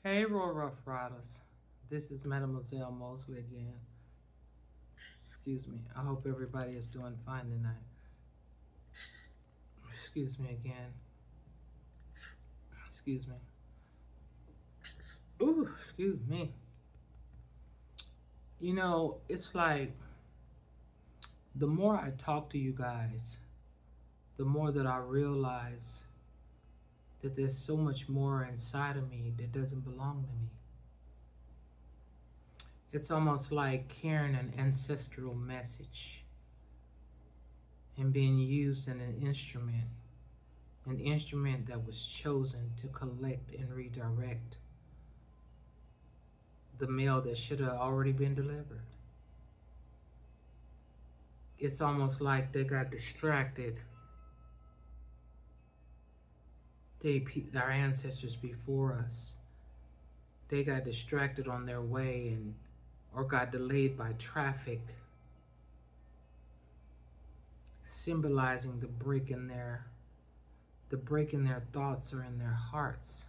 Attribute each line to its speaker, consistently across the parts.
Speaker 1: Hey, Royal Rough Riders. This is Mademoiselle Mosley again. Excuse me. I hope everybody is doing fine tonight. Excuse me again. Excuse me. Ooh, excuse me. It's like the more I talk to you guys, the more that I realize that there's so much more inside of me that doesn't belong to me. It's almost like carrying an ancestral message and being used in an instrument that was chosen to collect and redirect the mail that should have already been delivered. It's almost like they got distracted. Our ancestors before us, they got distracted on their way or got delayed by traffic, symbolizing the break in their thoughts or in their hearts.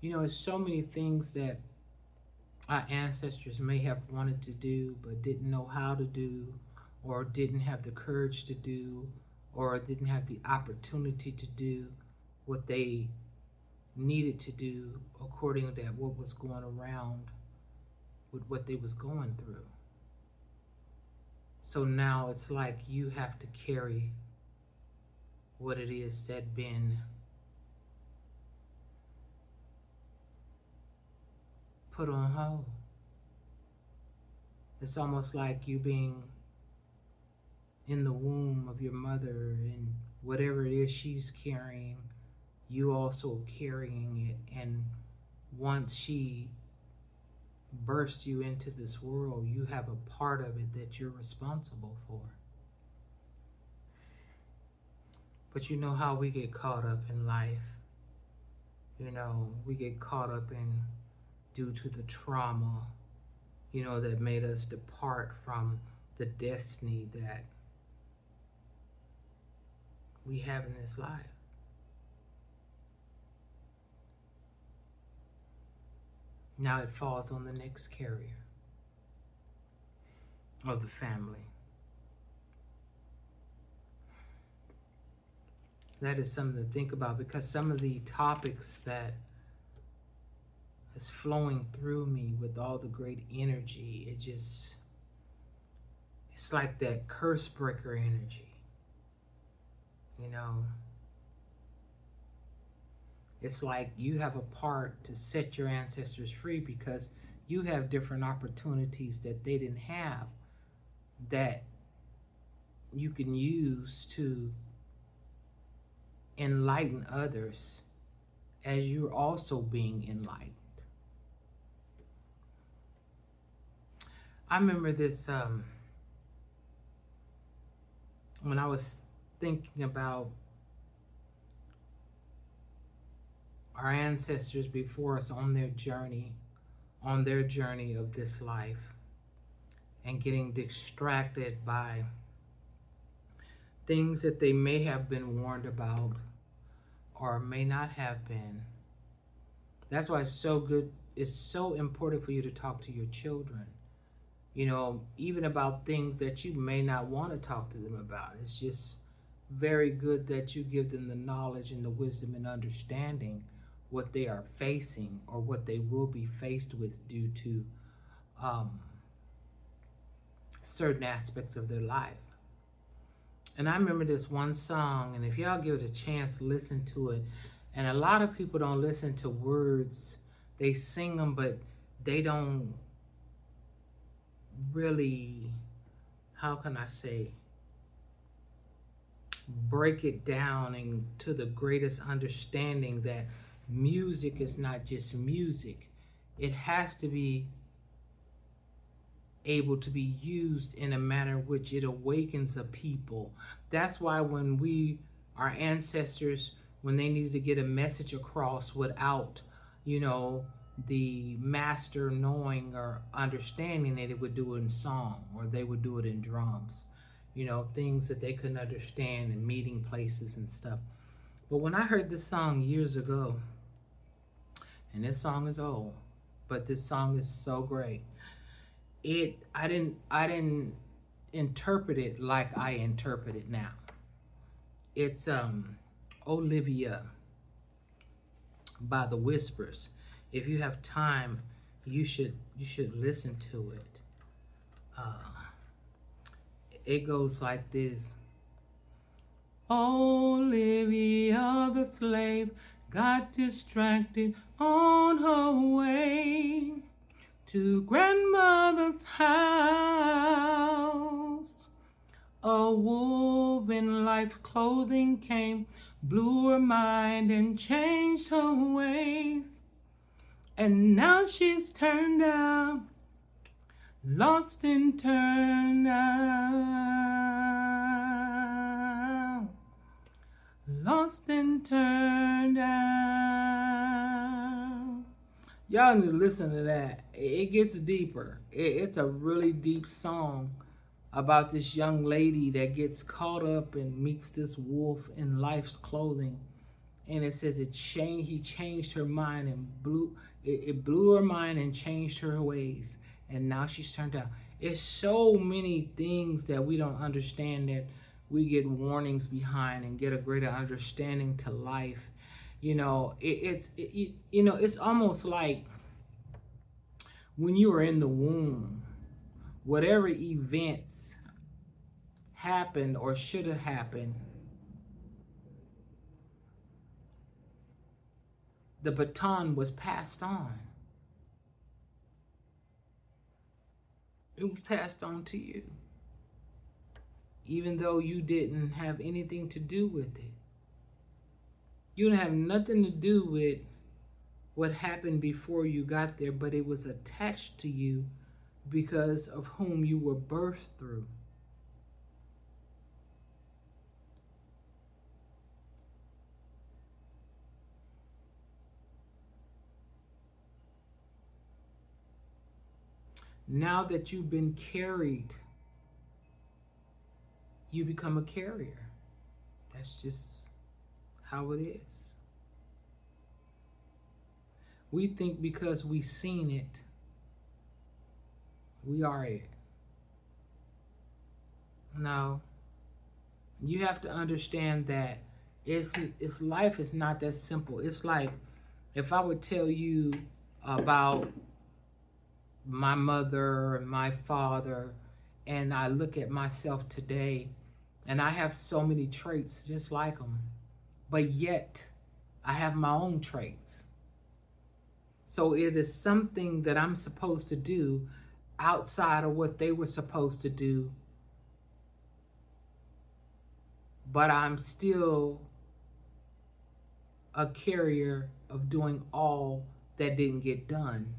Speaker 1: It's so many things that our ancestors may have wanted to do but didn't know how to do, or didn't have the courage to do, or didn't have the opportunity to do what they needed to do according to what was going around with what they was going through. So now it's like you have to carry what it is that been put on hold. It's almost like you being in the womb of your mother, and whatever it is she's carrying, you also carrying it. And once she burst you into this world, you have a part of it that you're responsible for. But you know how we get caught up in life. We get caught up in due to the trauma, that made us depart from the destiny that we have in this life. Now it falls on the next carrier of the family. That is something to think about, because some of the topics that is flowing through me with all the great energy, it's like that curse breaker energy. It's like you have a part to set your ancestors free, because you have different opportunities that they didn't have, that you can use to enlighten others as you're also being enlightened. I remember this when I was thinking about our ancestors before us on their journey of this life, and getting distracted by things that they may have been warned about or may not have been. That's why it's so important for you to talk to your children, even about things that you may not want to talk to them about. It's just very good that you give them the knowledge and the wisdom and understanding what they are facing, or what they will be faced with due to certain aspects of their life. And I remember this one song, and if y'all give it a chance, listen to it. And a lot of people don't listen to words. They sing them, but they don't really, how can I say, break it down into the greatest understanding that music is not just music. It has to be able to be used in a manner which it awakens a people. That's why when our ancestors, when they needed to get a message across without, the master knowing or understanding it, it would do it in song, or they would do it in drums, things that they couldn't understand in meeting places and stuff. But when I heard this song years ago, And this song is old, but this song is so great. I didn't interpret it like I interpret it now. It's Olivia by the Whispers. If you have time, you should listen to it. Uh, it goes like this. Olivia the slave got distracted on her way to grandmother's house. A wolf in life's clothing came, blew her mind and changed her ways. And now she's turned out, lost and turned out, lost and turned out. Y'all need to listen to that. It gets deeper. It's a really deep song about this young lady that gets caught up and meets this wolf in life's clothing. And it says he changed her mind and it blew her mind and changed her ways. And now she's turned out. It's so many things that we don't understand that we get warnings behind and get a greater understanding to life. You know, it's almost like when you were in the womb, whatever events happened or should have happened, the baton was passed on. It was passed on to you, even though you didn't have anything to do with it. You didn't have nothing to do with what happened before you got there, but it was attached to you because of whom you were birthed through. Now that you've been carried, you become a carrier. That's just how it is. We think because we've seen it, we are it. No. You have to understand that it's life is not that simple. It's like if I would tell you about my mother and my father, and I look at myself today, and I have so many traits just like them, but yet I have my own traits. So it is something that I'm supposed to do outside of what they were supposed to do, but I'm still a carrier of doing all that didn't get done.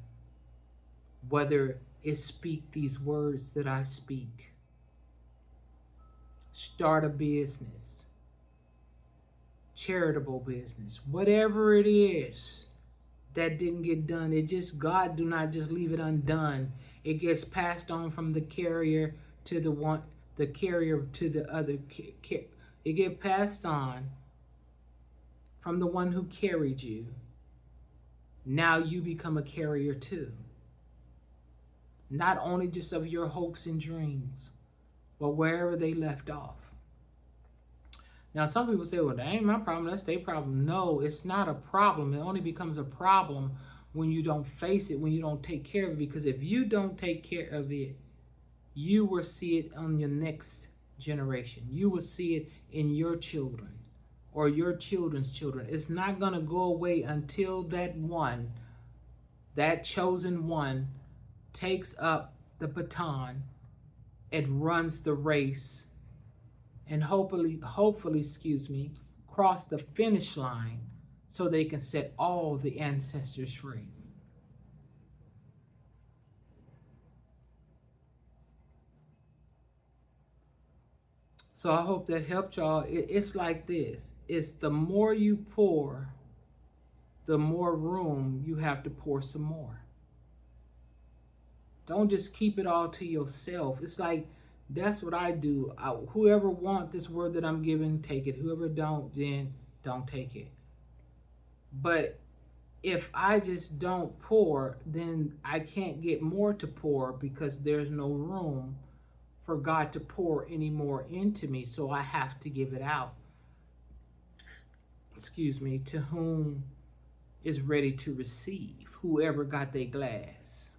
Speaker 1: Whether it's speak these words that I speak, start a business, charitable business, whatever it is that didn't get done, it just, God do not just leave it undone. It gets passed on from the carrier to the one, the carrier to the other. It gets passed on from the one who carried you. Now you become a carrier too. Not only just of your hopes and dreams, but wherever they left off. Now, some people say, well, that ain't my problem, that's their problem. No, it's not a problem. It only becomes a problem when you don't face it, when you don't take care of it. Because if you don't take care of it, you will see it on your next generation. You will see it in your children or your children's children. It's not going to go away until that one, that chosen one, takes up the baton and runs the race and hopefully, cross the finish line so they can set all the ancestors free. So I hope that helped y'all. It's like this. It's the more you pour, the more room you have to pour some more. Don't just keep it all to yourself. It's like, that's what I do. Whoever wants this word that I'm giving, take it. Whoever don't, then don't take it. But if I just don't pour, then I can't get more to pour because there's no room for God to pour any more into me. So I have to give it out, excuse me, to whom is ready to receive, whoever got their glass,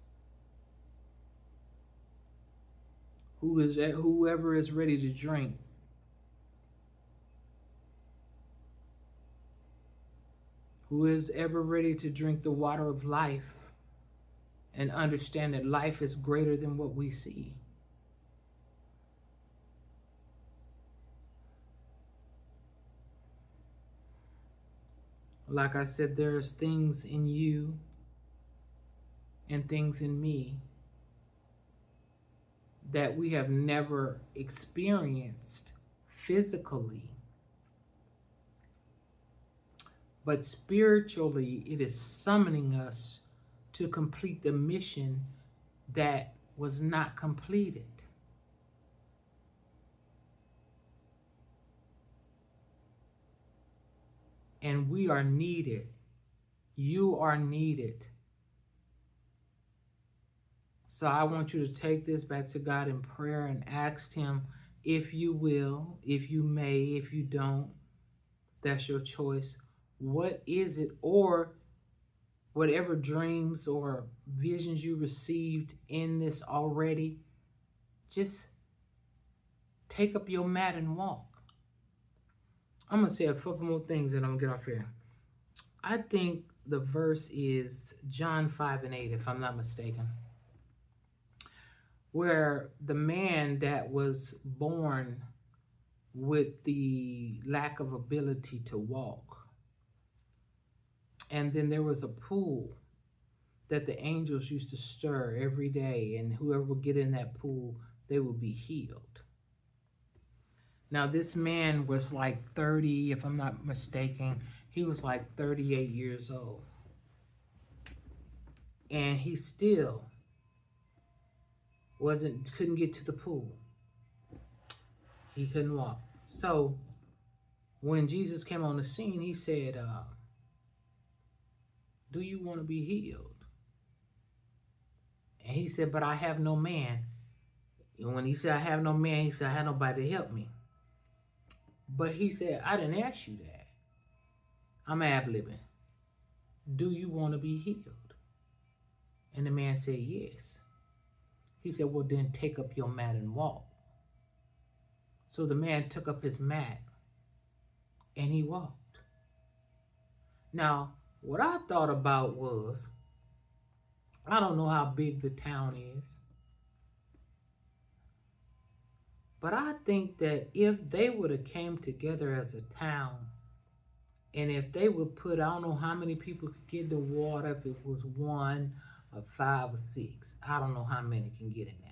Speaker 1: whoever is ready to drink. Who is ever ready to drink the water of life and understand that life is greater than what we see. Like I said, there's things in you and things in me that we have never experienced physically. But spiritually, it is summoning us to complete the mission that was not completed. And we are needed. You are needed. So I want you to take this back to God in prayer and ask Him, if you will, if you may, if you don't, that's your choice. What is it, or whatever dreams or visions you received in this already, just take up your mat and walk. I'm going to say a couple more things and I'm going to get off here. I think the verse is John 5:8, if I'm not mistaken, where the man that was born with the lack of ability to walk, and then there was a pool that the angels used to stir every day, and whoever would get in that pool, they would be healed. Now, this man was like 30, if I'm not mistaken. He was like 38 years old. And he still couldn't get to the pool. He couldn't walk. So when Jesus came on the scene, he said, do you want to be healed? And he said, but I have no man. And when he said, I have no man, he said, I have nobody to help me. But he said, I didn't ask you that. I'm ad-libbing. Do you want to be healed? And the man said, yes. He said, well, then take up your mat and walk. So the man took up his mat and he walked. Now, what I thought about was, I don't know how big the town is, but I think that if they would have came together as a town, and if they would put, I don't know how many people could get the water, if it was 1 or 5 or 6, I don't know how many can get it now.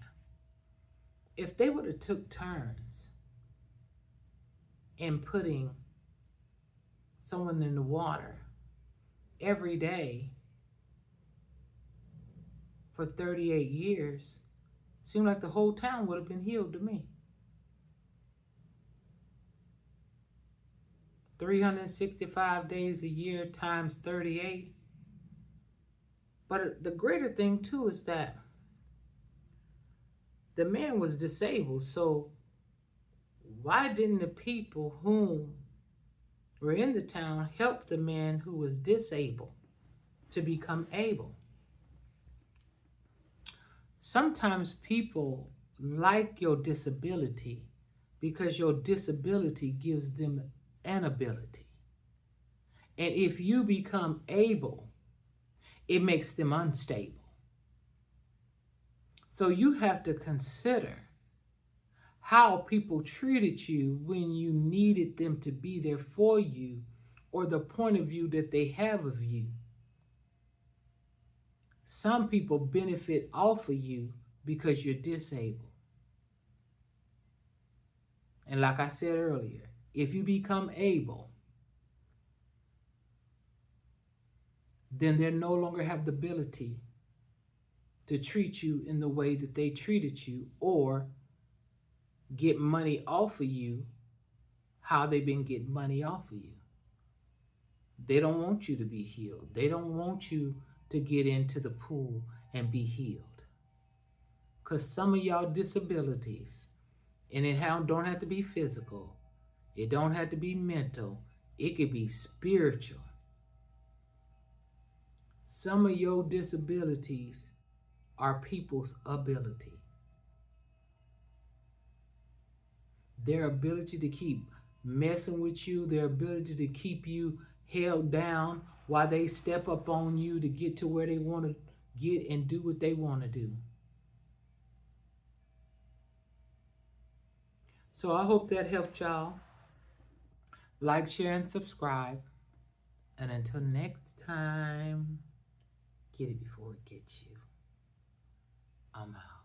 Speaker 1: If they would have took turns in putting someone in the water every day for 38 years, seemed like the whole town would have been healed to me. 365 days a year times 38. But the greater thing too is that the man was disabled. So why didn't the people whom were in the town help the man who was disabled to become able? Sometimes people like your disability because your disability gives them an ability. And if you become able, it makes them unstable. So you have to consider how people treated you when you needed them to be there for you, or the point of view that they have of you. Some people benefit off of you because you're disabled. And like I said earlier, if you become able, then they no longer have the ability to treat you in the way that they treated you, or get money off of you how they've been getting money off of you. They don't want you to be healed. They don't want you to get into the pool and be healed. Because some of y'all disabilities, and don't have to be physical, it don't have to be mental, it could be spiritual. Some of your disabilities are people's ability. Their ability to keep messing with you, their ability to keep you held down while they step up on you to get to where they want to get and do what they want to do. So I hope that helped y'all. Like, share, and subscribe. And until next time, get it before it gets you. I'm out.